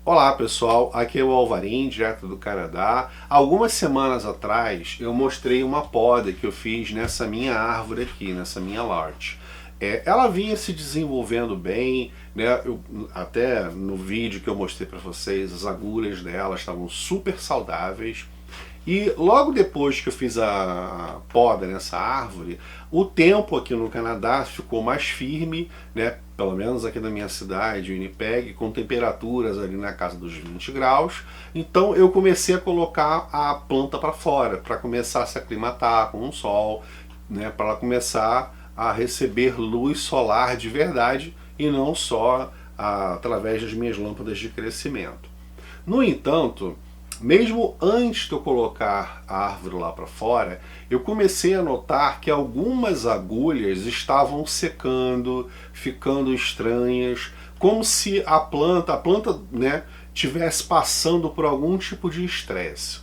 Olá pessoal, aqui é o Alvarim, direto do Canadá. Algumas semanas atrás eu mostrei uma poda que eu fiz nessa minha árvore aqui, nessa minha larch. Ela vinha se desenvolvendo bem, né? Até no vídeo que eu mostrei para vocês, as agulhas dela estavam super saudáveis. E logo depois que eu fiz a poda nessa árvore, o tempo aqui no Canadá ficou mais firme, né? Pelo menos aqui na minha cidade, Winnipeg, com temperaturas ali na casa dos 20 graus. Então eu comecei a colocar a planta para fora, para começar a se aclimatar com o sol, né? Para ela começar a receber luz solar de verdade e não só através das minhas lâmpadas de crescimento. No entanto, mesmo antes de eu colocar a árvore lá para fora, eu comecei a notar que algumas agulhas estavam secando, ficando estranhas, como se a planta, né, tivesse passando por algum tipo de estresse.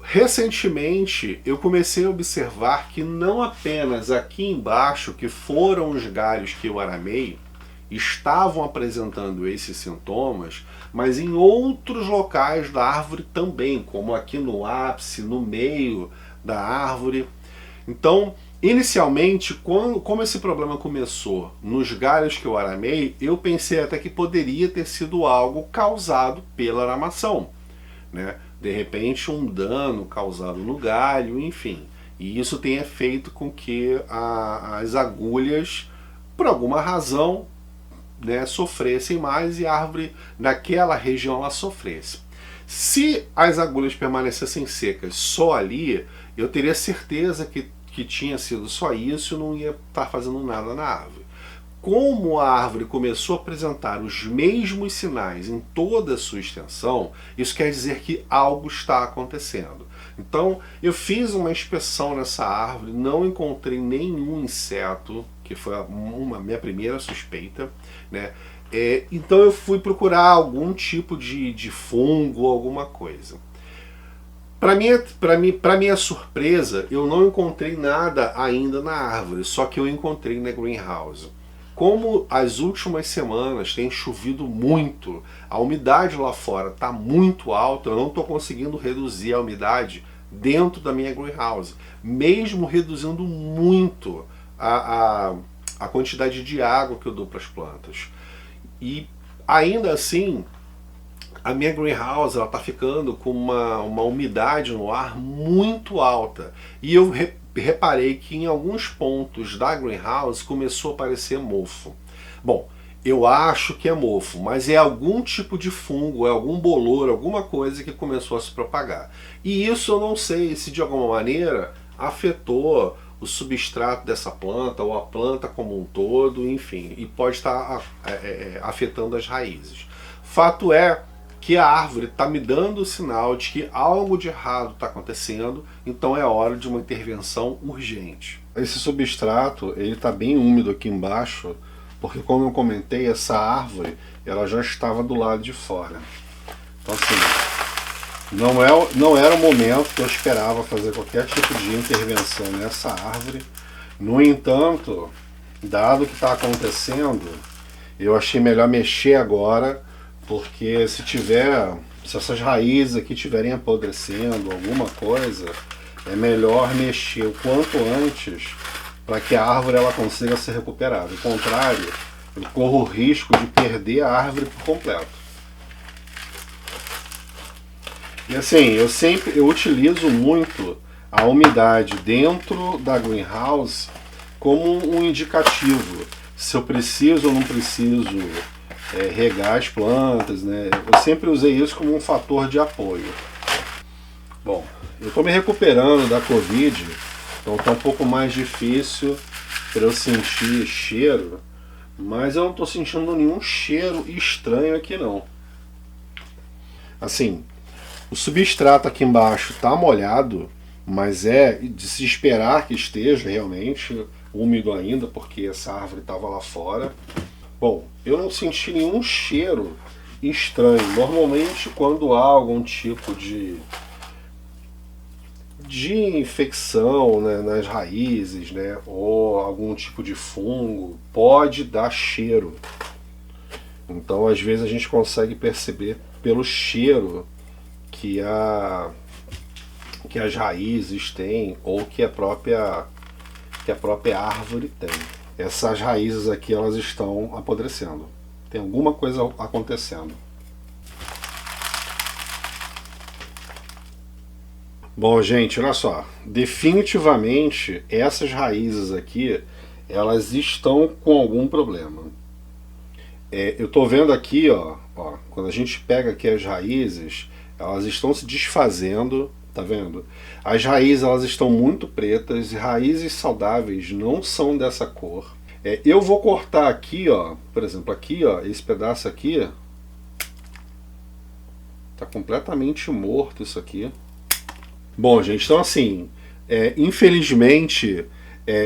Recentemente eu comecei a observar que não apenas aqui embaixo, que foram os galhos que eu aramei, estavam apresentando esses sintomas, mas em outros locais da árvore também, como aqui no ápice, no meio da árvore. Então, inicialmente, como esse problema começou nos galhos que eu aramei, eu pensei até que poderia ter sido algo causado pela aramação, né? De repente um dano causado no galho, enfim. E isso tenha feito com que as agulhas, por alguma razão, né, sofressem mais e a árvore naquela região ela sofresse. Se as agulhas permanecessem secas só ali, eu teria certeza que tinha sido só isso e não ia estar fazendo nada na árvore. Como a árvore começou a apresentar os mesmos sinais em toda a sua extensão, isso quer dizer que algo está acontecendo. Então eu fiz uma inspeção nessa árvore, não encontrei nenhum inseto, que foi uma minha primeira suspeita, né? Então eu fui procurar algum tipo de fungo, alguma coisa. Para minha surpresa, eu não encontrei nada ainda na árvore, só que eu encontrei na greenhouse. Como as últimas semanas tem chovido muito, a umidade lá fora está muito alta, eu não estou conseguindo reduzir a umidade dentro da minha greenhouse, mesmo reduzindo muito a quantidade de água que eu dou para as plantas. E ainda assim, a minha greenhouse está ficando com uma umidade no ar muito alta. E eu reparei que em alguns pontos da greenhouse começou a aparecer mofo. Bom, eu acho que é mofo, mas é algum tipo de fungo, é algum bolor, alguma coisa que começou a se propagar. E isso eu não sei se de alguma maneira afetou o substrato dessa planta ou a planta como um todo, enfim, e pode estar afetando as raízes. Fato é que a árvore está me dando o sinal de que algo de errado está acontecendo, então é hora de uma intervenção urgente. Esse substrato ele está bem úmido aqui embaixo, porque como eu comentei, essa árvore ela já estava do lado de fora. Então assim, não era o momento que eu esperava fazer qualquer tipo de intervenção nessa árvore. No entanto, dado o que está acontecendo, eu achei melhor mexer agora, porque se essas raízes aqui estiverem apodrecendo, alguma coisa, é melhor mexer o quanto antes para que a árvore ela consiga ser recuperada. Ao contrário, eu corro o risco de perder a árvore por completo. E assim, eu utilizo muito a umidade dentro da greenhouse como um indicativo. Se eu preciso ou não preciso regar as plantas, né? Eu sempre usei isso como um fator de apoio. Bom, eu estou me recuperando da Covid, então está um pouco mais difícil para eu sentir cheiro, mas eu não estou sentindo nenhum cheiro estranho aqui não. Assim, o substrato aqui embaixo está molhado, mas é de se esperar que esteja realmente úmido ainda, porque essa árvore estava lá fora. Bom, eu não senti nenhum cheiro estranho. Normalmente quando há algum tipo de infecção, né, nas raízes, né, ou algum tipo de fungo, pode dar cheiro. Então às vezes a gente consegue perceber pelo cheiro que as raízes têm ou que a própria árvore tem. Essas raízes aqui, elas estão apodrecendo. Tem alguma coisa acontecendo. Bom, gente, olha só. Definitivamente, essas raízes aqui, elas estão com algum problema. Eu estou vendo aqui, ó, quando a gente pega aqui as raízes, elas estão se desfazendo, tá vendo? As raízes, elas estão muito pretas, e raízes saudáveis não são dessa cor. Eu vou cortar aqui, ó, por exemplo, aqui, ó, esse pedaço aqui, tá completamente morto isso aqui. Bom, gente, então assim, infelizmente,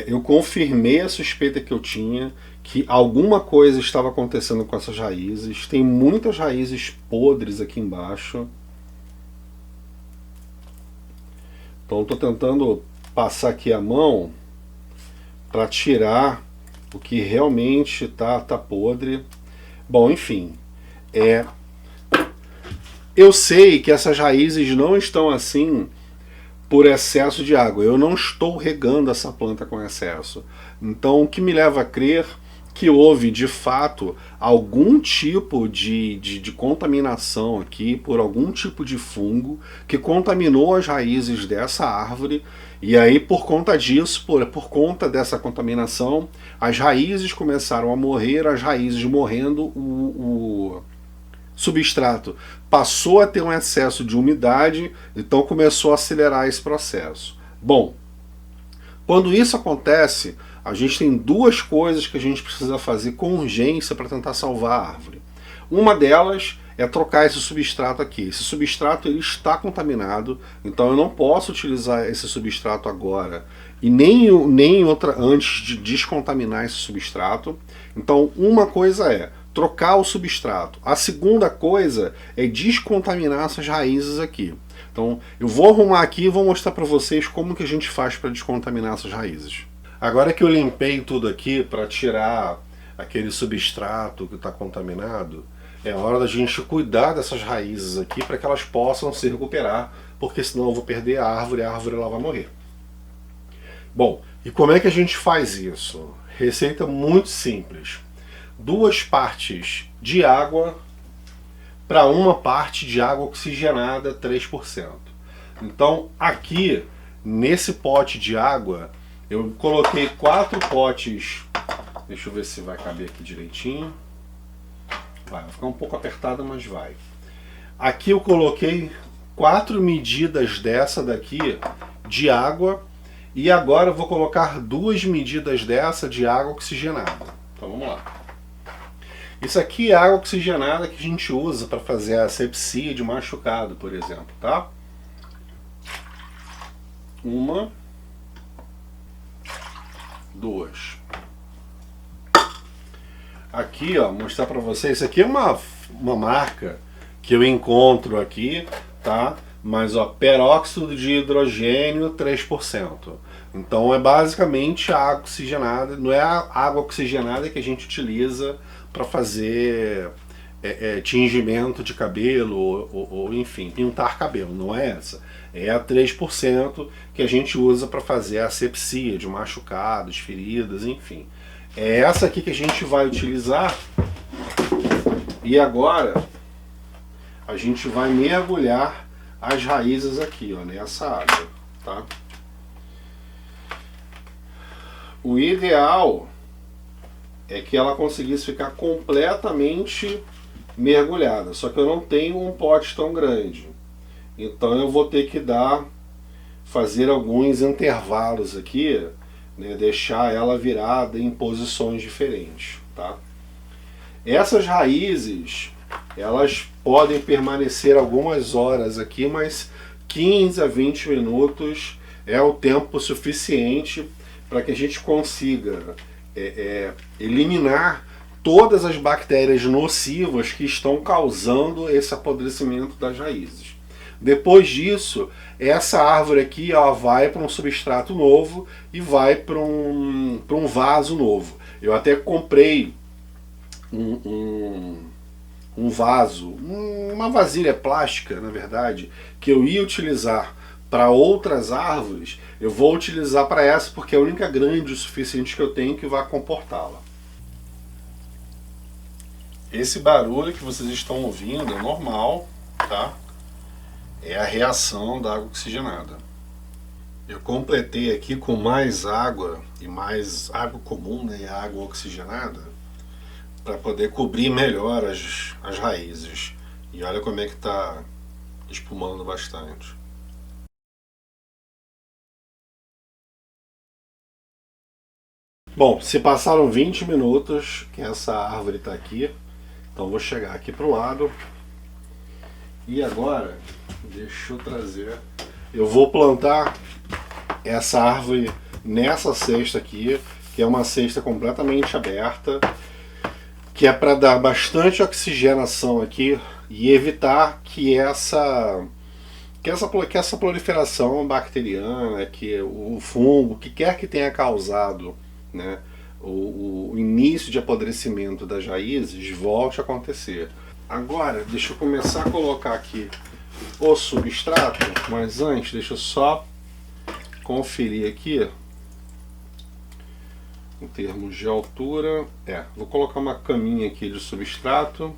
eu confirmei a suspeita que eu tinha, que alguma coisa estava acontecendo com essas raízes. Tem muitas raízes podres aqui embaixo. Então estou tentando passar aqui a mão para tirar o que realmente tá podre. Bom, enfim, eu sei que essas raízes não estão assim por excesso de água. Eu não estou regando essa planta com excesso. Então o que me leva a crer que houve de fato algum tipo de contaminação aqui por algum tipo de fungo que contaminou as raízes dessa árvore, e aí por conta disso, por conta dessa contaminação, as raízes começaram a morrer. As raízes morrendo, o substrato passou a ter um excesso de umidade, então começou a acelerar esse processo. Bom, quando isso acontece, a gente tem duas coisas que a gente precisa fazer com urgência para tentar salvar a árvore. Uma delas é trocar esse substrato aqui. Esse substrato, ele está contaminado, então eu não posso utilizar esse substrato agora e nem outra antes de descontaminar esse substrato. Então uma coisa é trocar o substrato. A segunda coisa é descontaminar essas raízes aqui. Então eu vou arrumar aqui e vou mostrar para vocês como que a gente faz para descontaminar essas raízes. Agora que eu limpei tudo aqui para tirar aquele substrato que está contaminado, é hora da gente cuidar dessas raízes aqui para que elas possam se recuperar, porque senão eu vou perder a árvore ela vai morrer. Bom, e como é que a gente faz isso? Receita muito simples. 2 partes de água para 1 parte de água oxigenada 3%. Então aqui, nesse pote de água, eu coloquei 4 potes, deixa eu ver se vai caber aqui direitinho. Vai ficar um pouco apertada, mas vai. Aqui eu coloquei 4 medidas dessa daqui de água, e agora eu vou colocar 2 medidas dessa de água oxigenada. Então vamos lá. Isso aqui é água oxigenada que a gente usa para fazer a asepsia de machucado, por exemplo, tá? 1, 2. Aqui, ó, mostrar para vocês, isso aqui é uma marca que eu encontro aqui, tá? Mas, ó, peróxido de hidrogênio 3%. Então é basicamente a água oxigenada, não é a água oxigenada que a gente utiliza para fazer tingimento de cabelo ou enfim, pintar cabelo, não é essa. É a 3% que a gente usa para fazer a asepsia de machucados, feridas, enfim. É essa aqui que a gente vai utilizar. E agora a gente vai mergulhar as raízes aqui, ó, nessa água, tá? O ideal é que ela conseguisse ficar completamente mergulhada, só que eu não tenho um pote tão grande, então eu vou ter que fazer alguns intervalos aqui, né, deixar ela virada em posições diferentes, tá? Essas raízes, elas podem permanecer algumas horas aqui, mas 15 a 20 minutos é o tempo suficiente para que a gente consiga eliminar todas as bactérias nocivas que estão causando esse apodrecimento das raízes. Depois disso, essa árvore aqui, ela vai para um substrato novo e vai para um vaso novo. Eu até comprei um vaso, uma vasilha plástica, na verdade, que eu ia utilizar para outras árvores, eu vou utilizar para essa porque é a única grande o suficiente que eu tenho que vai comportá-la. Esse barulho que vocês estão ouvindo é normal, tá? É a reação da água oxigenada. Eu completei aqui com mais água e mais água comum, né, e água oxigenada, para poder cobrir melhor as raízes. E olha como é que está espumando bastante. Bom, se passaram 20 minutos que essa árvore está aqui, então vou chegar aqui para o lado. E agora, deixa eu trazer. Eu vou plantar essa árvore nessa cesta aqui, que é uma cesta completamente aberta, que é para dar bastante oxigenação aqui e evitar que essa proliferação bacteriana, que o fungo, que quer que tenha causado, né, o início de apodrecimento das raízes, volte a acontecer. Agora, deixa eu começar a colocar aqui o substrato, mas antes, deixa eu só conferir aqui em termos de altura. Vou colocar uma caminha aqui de substrato.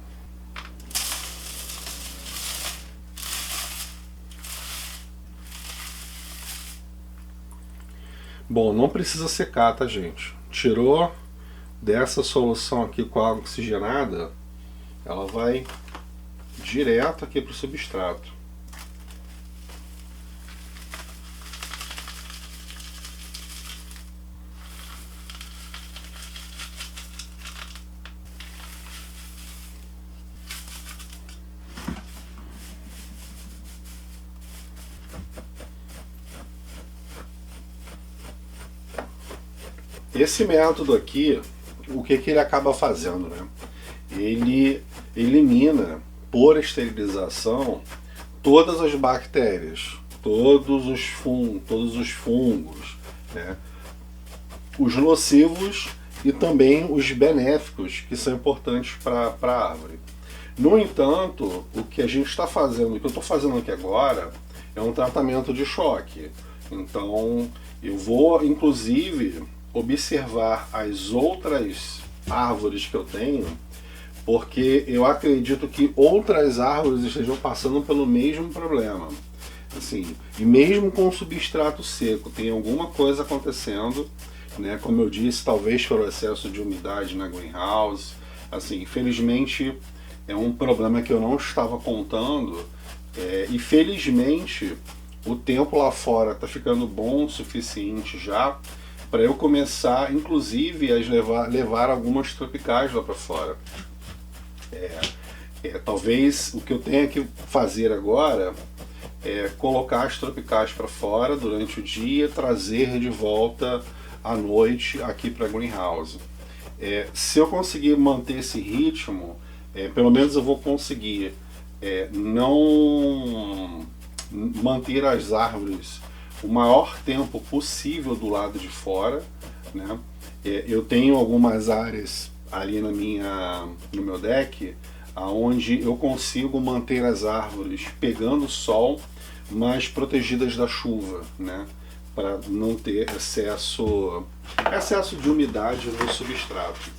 Bom, não precisa secar, tá, gente? Tirou dessa solução aqui com a água oxigenada, ela vai direto aqui para o substrato. Esse método aqui, o que ele acaba fazendo, né? Ele elimina por esterilização todas as bactérias, todos os fungos, né? Os nocivos e também os benéficos, que são importantes para a árvore. No entanto, o que a gente está fazendo, o que eu estou fazendo aqui agora, é um tratamento de choque. Então, eu vou, inclusive, observar as outras árvores que eu tenho, porque eu acredito que outras árvores estejam passando pelo mesmo problema. Assim, e mesmo com o substrato seco, tem alguma coisa acontecendo, né? Como eu disse, talvez pelo excesso de umidade na greenhouse. Assim, infelizmente é um problema que eu não estava contando, e felizmente o tempo lá fora está ficando bom o suficiente já para eu começar, inclusive, a levar algumas tropicais lá para fora. Talvez o que eu tenha que fazer agora é colocar as tropicais para fora durante o dia, trazer de volta à noite aqui para a greenhouse. Se eu conseguir manter esse ritmo, pelo menos eu vou conseguir não manter as árvores o maior tempo possível do lado de fora, né? Eu tenho algumas áreas ali no meu deck, onde eu consigo manter as árvores pegando sol, mas protegidas da chuva, né? Para não ter excesso de umidade no substrato.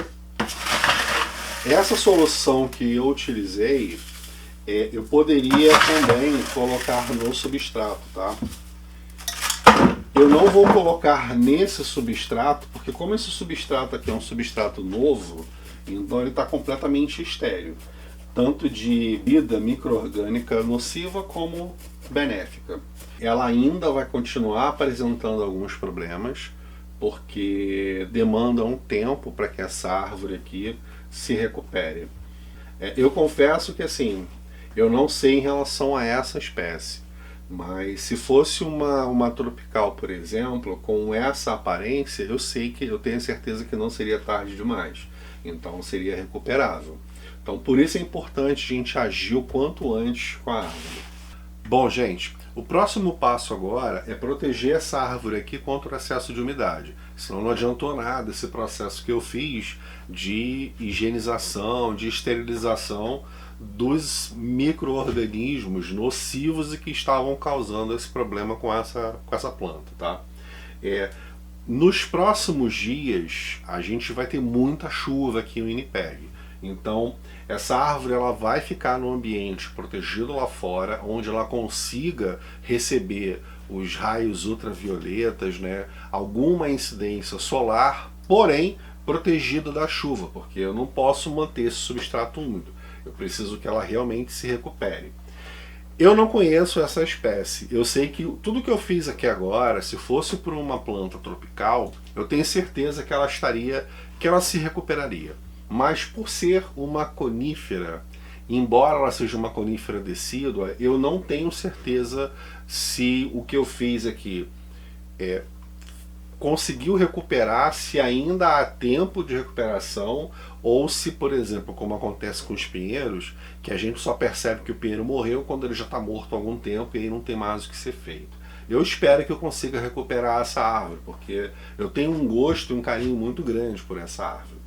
Essa solução que eu utilizei, eu poderia também colocar no substrato, tá? Eu não vou colocar nesse substrato, porque como esse substrato aqui é um substrato novo, então ele está completamente estéril, tanto de vida micro-orgânica nociva como benéfica. Ela ainda vai continuar apresentando alguns problemas, porque demanda um tempo para que essa árvore aqui se recupere. Eu confesso que assim, eu não sei em relação a essa espécie, mas se fosse uma tropical, por exemplo, com essa aparência, eu tenho certeza que não seria tarde demais. Então seria recuperável. Então por isso é importante a gente agir o quanto antes com a árvore. Bom, gente, o próximo passo agora é proteger essa árvore aqui contra o excesso de umidade. Senão não adiantou nada esse processo que eu fiz de higienização, de esterilização dos micro-organismos nocivos e que estavam causando esse problema com essa planta, tá? Nos próximos dias a gente vai ter muita chuva aqui em Winnipeg, então essa árvore ela vai ficar no ambiente protegido lá fora, onde ela consiga receber os raios ultravioletas, né, alguma incidência solar, porém protegida da chuva, porque eu não posso manter esse substrato úmido, eu preciso que ela realmente se recupere. Eu não conheço essa espécie. Eu sei que tudo que eu fiz aqui agora, se fosse por uma planta tropical, eu tenho certeza que ela se recuperaria. Mas por ser uma conífera, embora ela seja uma conífera decídua, eu não tenho certeza se o que eu fiz aqui conseguiu recuperar, se ainda há tempo de recuperação, ou se, por exemplo, como acontece com os pinheiros, que a gente só percebe que o pinheiro morreu quando ele já está morto há algum tempo e aí não tem mais o que ser feito. Eu espero que eu consiga recuperar essa árvore, porque eu tenho um gosto e um carinho muito grande por essa árvore.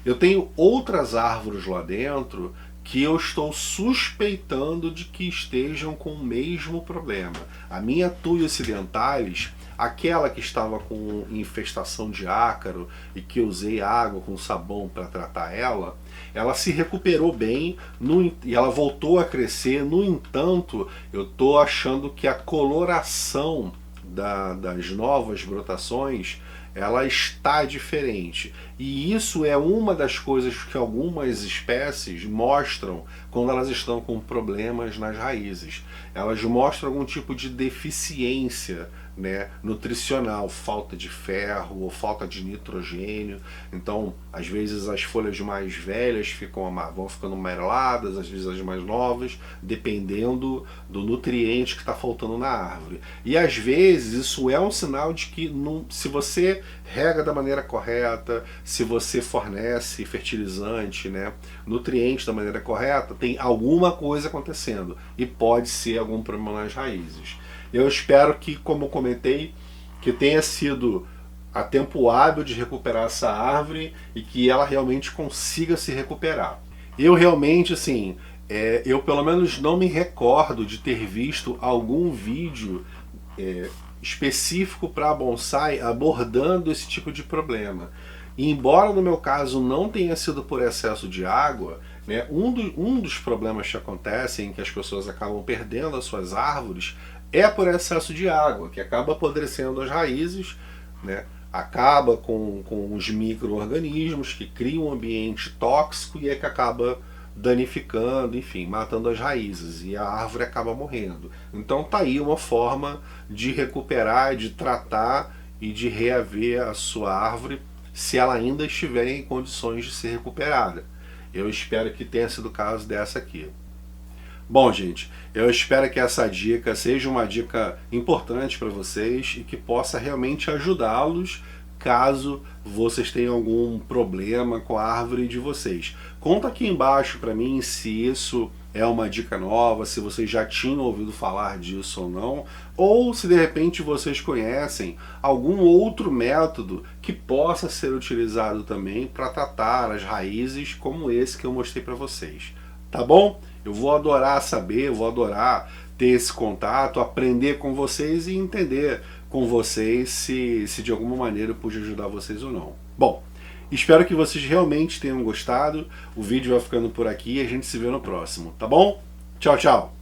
Eu tenho outras árvores lá dentro que eu estou suspeitando de que estejam com o mesmo problema. A minha Thuya occidentalis, aquela que estava com infestação de ácaro e que eu usei água com sabão para tratar ela se recuperou bem e ela voltou a crescer. No entanto, eu estou achando que a coloração das novas brotações ela está diferente, e isso é uma das coisas que algumas espécies mostram quando elas estão com problemas nas raízes. Elas mostram algum tipo de deficiência, né, nutricional, falta de ferro ou falta de nitrogênio. Então, às vezes as folhas mais velhas vão ficando amareladas, às vezes as mais novas, dependendo do nutriente que está faltando na árvore. E às vezes isso é um sinal de que se você rega da maneira correta, se você fornece fertilizante, né, nutrientes da maneira correta, tem alguma coisa acontecendo e pode ser algum problema nas raízes. Eu espero que, como eu comentei, que tenha sido a tempo hábil de recuperar essa árvore e que ela realmente consiga se recuperar. Eu realmente, assim, eu pelo menos não me recordo de ter visto algum vídeo específico para bonsai abordando esse tipo de problema. E embora no meu caso não tenha sido por excesso de água, né, um dos problemas que acontecem, que as pessoas acabam perdendo as suas árvores, é por excesso de água, que acaba apodrecendo as raízes, né, acaba com os micro-organismos que criam um ambiente tóxico e é que acaba danificando, enfim, matando as raízes, e a árvore acaba morrendo. Então tá aí uma forma de recuperar, de tratar e de reaver a sua árvore se ela ainda estiver em condições de ser recuperada. Eu espero que tenha sido o caso dessa aqui. Bom, gente, eu espero que essa dica seja uma dica importante para vocês e que possa realmente ajudá-los caso vocês tenham algum problema com a árvore de vocês. Conta aqui embaixo para mim se isso é uma dica nova, se vocês já tinham ouvido falar disso ou se de repente vocês conhecem algum outro método que possa ser utilizado também para tratar as raízes como esse que eu mostrei para vocês. Tá bom? Eu vou adorar saber, vou adorar ter esse contato, aprender com vocês e entender com vocês se de alguma maneira eu pude ajudar vocês ou não. Bom, espero que vocês realmente tenham gostado. O vídeo vai ficando por aqui e a gente se vê no próximo, tá bom? Tchau, tchau!